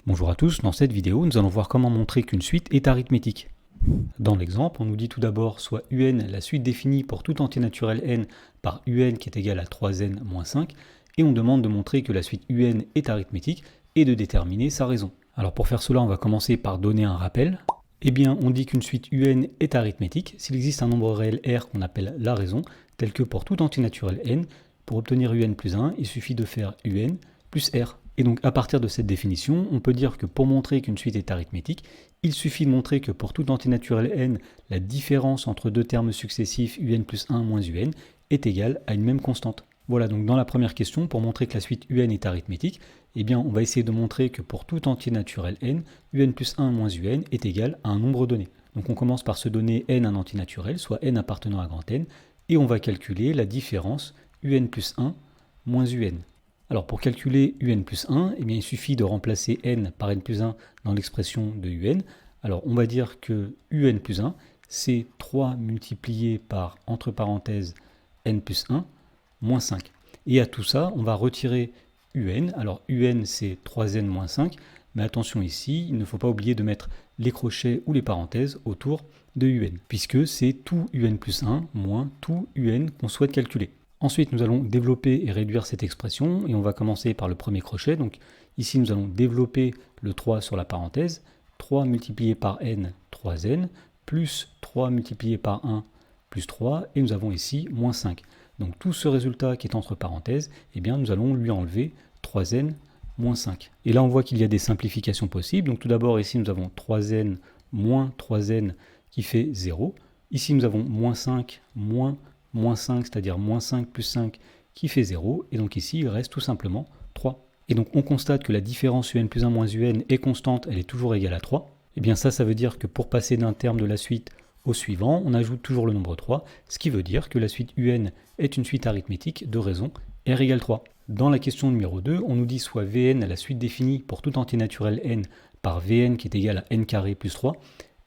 Bonjour à tous, dans cette vidéo, nous allons voir comment montrer qu'une suite est arithmétique. Dans l'exemple, on nous dit tout d'abord soit un la suite définie pour tout entier naturel n par un qui est égal à 3n moins 5, et on demande de montrer que la suite un est arithmétique et de déterminer sa raison. Alors pour faire cela, on va commencer par donner un rappel. Eh bien, on dit qu'une suite un est arithmétique s'il existe un nombre réel r qu'on appelle la raison, tel que pour tout entier naturel n, pour obtenir un plus 1, il suffit de faire un plus r. Et donc à partir de cette définition, on peut dire que pour montrer qu'une suite est arithmétique, il suffit de montrer que pour tout entier naturel n, la différence entre deux termes successifs un plus 1 moins un est égale à une même constante. Voilà, donc dans la première question, pour montrer que la suite un est arithmétique, eh bien on va essayer de montrer que pour tout entier naturel n, un plus 1 moins un est égal à un nombre donné. Donc on commence par se donner n un entier naturel, soit n appartenant à grand N, et on va calculer la différence un plus 1 moins un. Alors pour calculer un plus 1, eh bien, il suffit de remplacer n par n plus 1 dans l'expression de un. Alors on va dire que un plus 1, c'est 3 multiplié par, entre parenthèses, n plus 1, moins 5. Et à tout ça, on va retirer un. Alors un, c'est 3n moins 5, mais attention ici, il ne faut pas oublier de mettre les crochets ou les parenthèses autour de un, puisque c'est tout un plus 1 moins tout un qu'on souhaite calculer. Ensuite, nous allons développer et réduire cette expression, et on va commencer par le premier crochet. Donc ici, nous allons développer le 3 sur la parenthèse, 3 multiplié par n, 3n, plus 3 multiplié par 1, plus 3, et nous avons ici moins 5. Donc tout ce résultat qui est entre parenthèses, eh bien, nous allons lui enlever 3n moins 5. Et là, on voit qu'il y a des simplifications possibles. Donc tout d'abord, ici, nous avons 3n moins 3n qui fait 0. Ici, nous avons moins 5 moins 5, c'est-à-dire moins 5 plus 5 qui fait 0, et donc ici il reste tout simplement 3. Et donc on constate que la différence un plus 1 moins un est constante, elle est toujours égale à 3. Et bien ça veut dire que pour passer d'un terme de la suite au suivant, on ajoute toujours le nombre 3, ce qui veut dire que la suite un est une suite arithmétique de raison r égale 3. Dans la question numéro 2, on nous dit soit Vn la suite définie pour tout entier naturel n par Vn qui est égal à n carré plus 3,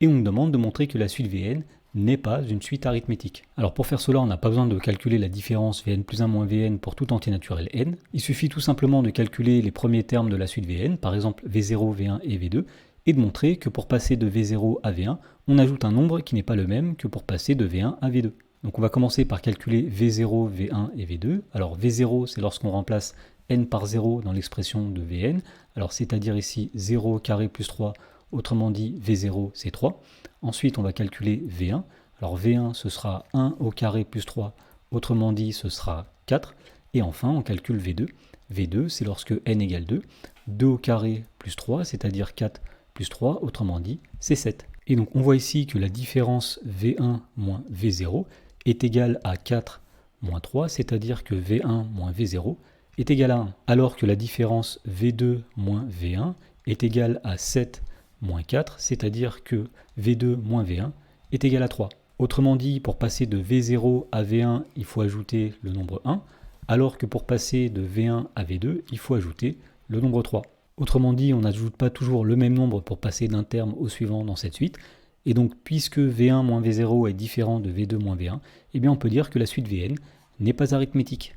et on nous demande de montrer que la suite Vn n'est pas une suite arithmétique. Alors pour faire cela, on n'a pas besoin de calculer la différence Vn plus 1 moins Vn pour tout entier naturel n. Il suffit tout simplement de calculer les premiers termes de la suite Vn, par exemple V0, V1 et V2, et de montrer que pour passer de V0 à V1, on ajoute un nombre qui n'est pas le même que pour passer de V1 à V2. Donc on va commencer par calculer V0, V1 et V2. Alors V0, c'est lorsqu'on remplace n par 0 dans l'expression de Vn, alors c'est-à-dire ici 0 carré plus 3, autrement dit V0 c'est 3. Ensuite on va calculer V1, alors V1 ce sera 1 au carré plus 3, autrement dit ce sera 4. Et enfin on calcule V2, V2 c'est lorsque n égale 2, 2 au carré plus 3, c'est-à-dire 4 plus 3, autrement dit c'est 7. Et donc on voit ici que la différence V1 moins V0 est égale à 4 moins 3, c'est-à-dire que V1 moins V0 est égal à 1, alors que la différence V2 moins V1 est égale à 7 moins 4, c'est-à-dire que V2 moins V1 est égal à 3. Autrement dit, pour passer de V0 à V1, il faut ajouter le nombre 1, alors que pour passer de V1 à V2, il faut ajouter le nombre 3. Autrement dit, on n'ajoute pas toujours le même nombre pour passer d'un terme au suivant dans cette suite, et donc puisque V1 moins V0 est différent de V2 moins V1, eh bien on peut dire que la suite Vn n'est pas arithmétique.